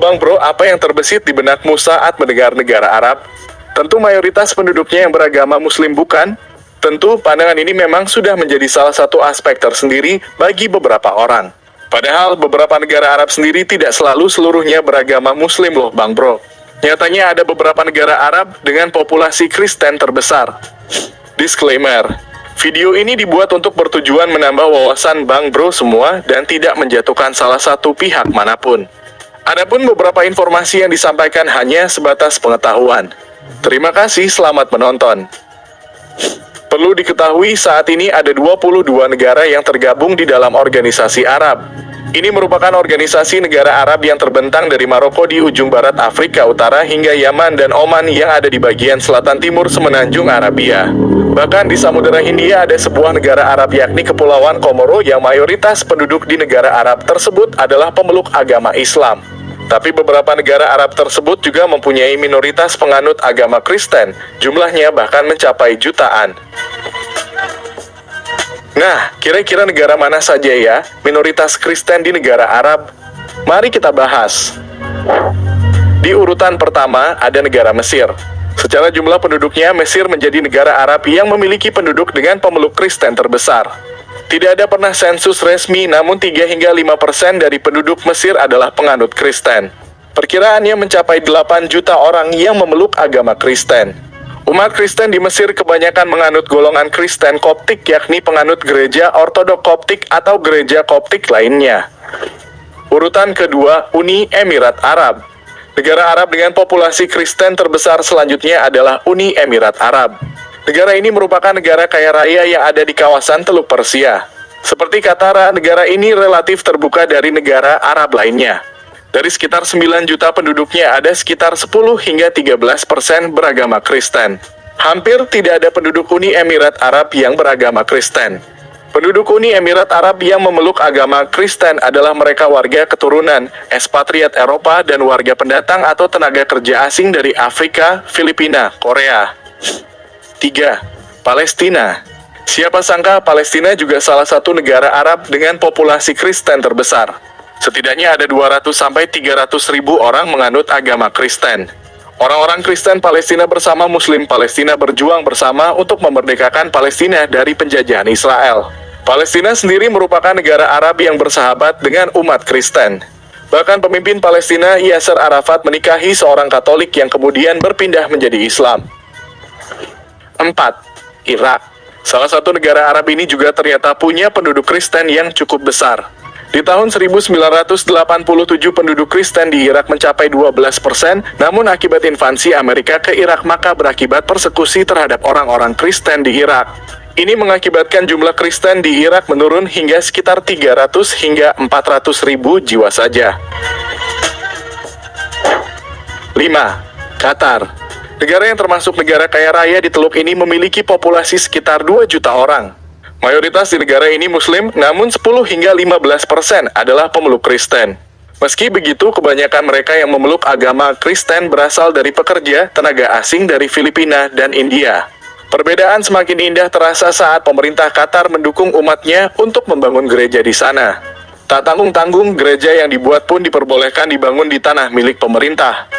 Bang Bro, apa yang terbesit di benakmu saat mendengar negara Arab? Tentu mayoritas penduduknya yang beragama Muslim, bukan? Tentu, pandangan ini memang sudah menjadi salah satu aspek tersendiri bagi beberapa orang. Padahal, beberapa negara Arab sendiri tidak selalu seluruhnya beragama Muslim loh, Bang Bro. Nyatanya ada beberapa negara Arab dengan populasi Kristen terbesar. Disclaimer. Video ini dibuat untuk bertujuan menambah wawasan Bang Bro semua dan tidak menjatuhkan salah satu pihak manapun. Adapun beberapa informasi yang disampaikan hanya sebatas pengetahuan. Terima kasih, selamat menonton. Perlu diketahui saat ini ada 22 negara yang tergabung di dalam organisasi Arab. Ini merupakan organisasi negara Arab yang terbentang dari Maroko di ujung barat Afrika Utara hingga Yaman dan Oman yang ada di bagian selatan timur semenanjung Arabia. Bahkan di Samudera Hindia ada sebuah negara Arab yakni Kepulauan Komoro yang mayoritas penduduk di negara Arab tersebut adalah pemeluk agama Islam. Tapi beberapa negara Arab tersebut juga mempunyai minoritas penganut agama Kristen, jumlahnya bahkan mencapai jutaan. Nah, kira-kira negara mana saja ya minoritas Kristen di negara Arab? Mari kita bahas. Di urutan pertama ada negara Mesir. Secara jumlah penduduknya, Mesir menjadi negara Arab yang memiliki penduduk dengan pemeluk Kristen terbesar. Tidak ada pernah sensus resmi, namun 3 hingga 5% dari penduduk Mesir adalah penganut Kristen. Perkiraannya mencapai 8 juta orang yang memeluk agama Kristen. Umat Kristen di Mesir kebanyakan menganut golongan Kristen Koptik, yakni penganut gereja Ortodok Koptik atau gereja Koptik lainnya. Urutan kedua, Uni Emirat Arab. Negara Arab dengan populasi Kristen terbesar selanjutnya adalah Uni Emirat Arab. Negara ini merupakan negara kaya raya yang ada di kawasan Teluk Persia. Seperti Qatar, negara ini relatif terbuka dari negara Arab lainnya. Dari sekitar 9 juta penduduknya, ada sekitar 10 hingga 13% beragama Kristen. Hampir tidak ada penduduk Uni Emirat Arab yang beragama Kristen. Penduduk Uni Emirat Arab yang memeluk agama Kristen adalah mereka warga keturunan ekspatriat Eropa dan warga pendatang atau tenaga kerja asing dari Afrika, Filipina, Korea. 3. Palestina. Siapa sangka Palestina juga salah satu negara Arab dengan populasi Kristen terbesar. Setidaknya ada 200-300 ribu orang menganut agama Kristen. Orang-orang Kristen Palestina bersama Muslim Palestina berjuang bersama untuk memerdekakan Palestina dari penjajahan Israel. Palestina sendiri merupakan negara Arab yang bersahabat dengan umat Kristen. Bahkan pemimpin Palestina, Yasser Arafat, menikahi seorang Katolik yang kemudian berpindah menjadi Islam. 4. Irak. Salah satu negara Arab ini juga ternyata punya penduduk Kristen yang cukup besar. Di tahun 1987 penduduk Kristen di Irak mencapai 12%, namun akibat invasi Amerika ke Irak maka berakibat persekusi terhadap orang-orang Kristen di Irak. Ini mengakibatkan jumlah Kristen di Irak menurun hingga sekitar 300 hingga 400 ribu jiwa saja. 5. Qatar. Negara yang termasuk negara kaya raya di teluk ini memiliki populasi sekitar 2 juta orang. Mayoritas di negara ini Muslim, namun 10 hingga 15% adalah pemeluk Kristen. Meski begitu, kebanyakan mereka yang memeluk agama Kristen berasal dari pekerja, tenaga asing dari Filipina dan India. Perbedaan semakin indah terasa saat pemerintah Qatar mendukung umatnya untuk membangun gereja di sana. Tak tanggung-tanggung, gereja yang dibuat pun diperbolehkan dibangun di tanah milik pemerintah.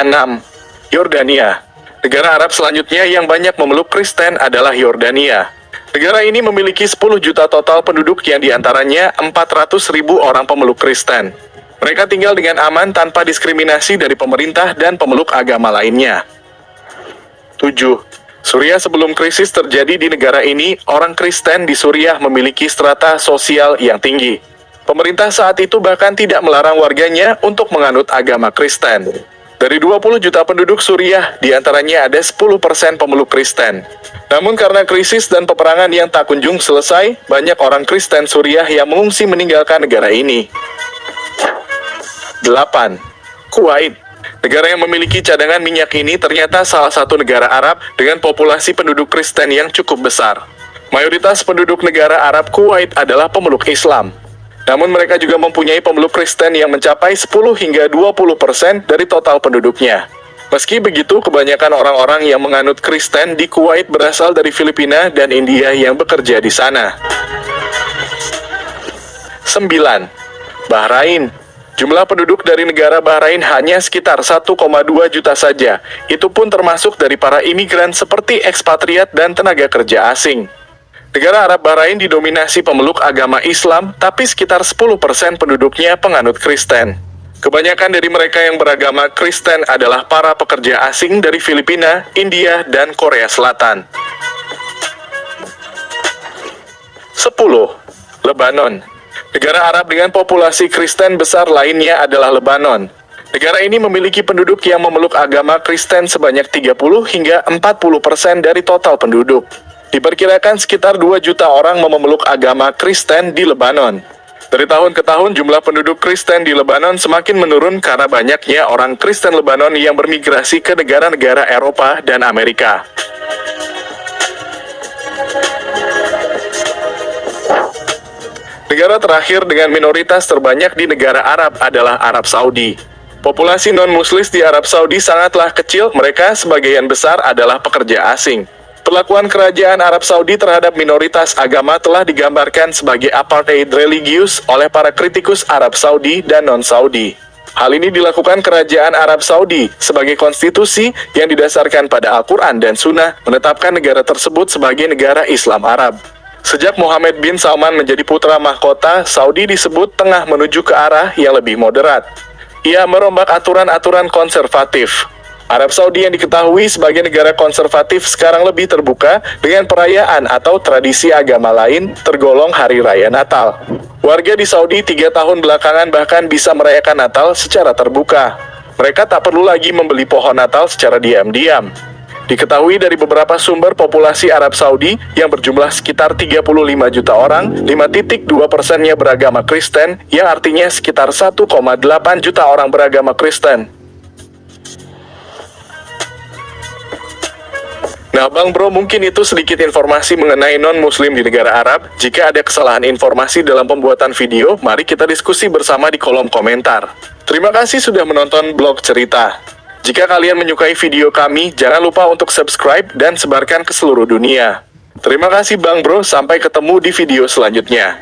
6. Yordania. Negara Arab selanjutnya yang banyak memeluk Kristen adalah Yordania. Negara ini memiliki 10 juta total penduduk yang diantaranya 400 ribu orang pemeluk Kristen. Mereka tinggal dengan aman tanpa diskriminasi dari pemerintah dan pemeluk agama lainnya. 7. Suriah. Sebelum krisis terjadi di negara ini, orang Kristen di Suriah memiliki strata sosial yang tinggi. Pemerintah saat itu bahkan tidak melarang warganya untuk menganut agama Kristen. Dari 20 juta penduduk Suriah, diantaranya ada 10% pemeluk Kristen. Namun karena krisis dan peperangan yang tak kunjung selesai, banyak orang Kristen Suriah yang mengungsi meninggalkan negara ini. 8. Kuwait. Negara yang memiliki cadangan minyak ini ternyata salah satu negara Arab dengan populasi penduduk Kristen yang cukup besar. Mayoritas penduduk negara Arab Kuwait adalah pemeluk Islam. Namun mereka juga mempunyai pemeluk Kristen yang mencapai 10 hingga 20% dari total penduduknya. Meski begitu, kebanyakan orang-orang yang menganut Kristen di Kuwait berasal dari Filipina dan India yang bekerja di sana. 9. Bahrain. Jumlah penduduk dari negara Bahrain hanya sekitar 1,2 juta saja. Itu pun termasuk dari para imigran seperti ekspatriat dan tenaga kerja asing. Negara Arab Bahrain didominasi pemeluk agama Islam, tapi sekitar 10% penduduknya penganut Kristen. Kebanyakan dari mereka yang beragama Kristen adalah para pekerja asing dari Filipina, India, dan Korea Selatan. 10. Lebanon. Negara Arab dengan populasi Kristen besar lainnya adalah Lebanon. Negara ini memiliki penduduk yang memeluk agama Kristen sebanyak 30 hingga 40% dari total penduduk. Diperkirakan sekitar 2 juta orang memeluk agama Kristen di Lebanon. Dari tahun ke tahun jumlah penduduk Kristen di Lebanon semakin menurun karena banyaknya orang Kristen Lebanon yang bermigrasi ke negara-negara Eropa dan Amerika. Negara terakhir dengan minoritas terbanyak di negara Arab adalah Arab Saudi. Populasi non-muslim di Arab Saudi sangatlah kecil, mereka sebagian besar adalah pekerja asing. Perlakuan kerajaan Arab Saudi terhadap minoritas agama telah digambarkan sebagai apartheid religius oleh para kritikus Arab Saudi dan non-Saudi. Hal ini dilakukan kerajaan Arab Saudi sebagai konstitusi yang didasarkan pada Al-Quran dan Sunnah, menetapkan negara tersebut sebagai negara Islam Arab. Sejak Mohammed bin Salman menjadi putra mahkota, Saudi disebut tengah menuju ke arah yang lebih moderat. Ia merombak aturan-aturan konservatif. Arab Saudi yang diketahui sebagai negara konservatif sekarang lebih terbuka dengan perayaan atau tradisi agama lain, tergolong Hari Raya Natal. Warga di Saudi 3 tahun belakangan bahkan bisa merayakan Natal secara terbuka. Mereka tak perlu lagi membeli pohon Natal secara diam-diam. Diketahui dari beberapa sumber populasi Arab Saudi yang berjumlah sekitar 35 juta orang, 5,2%-nya beragama Kristen, yang artinya sekitar 1,8 juta orang beragama Kristen. Nah Bang Bro, mungkin itu sedikit informasi mengenai non-muslim di negara Arab. Jika ada kesalahan informasi dalam pembuatan video, mari kita diskusi bersama di kolom komentar. Terima kasih sudah menonton blog cerita. Jika kalian menyukai video kami, jangan lupa untuk subscribe dan sebarkan ke seluruh dunia. Terima kasih Bang Bro, sampai ketemu di video selanjutnya.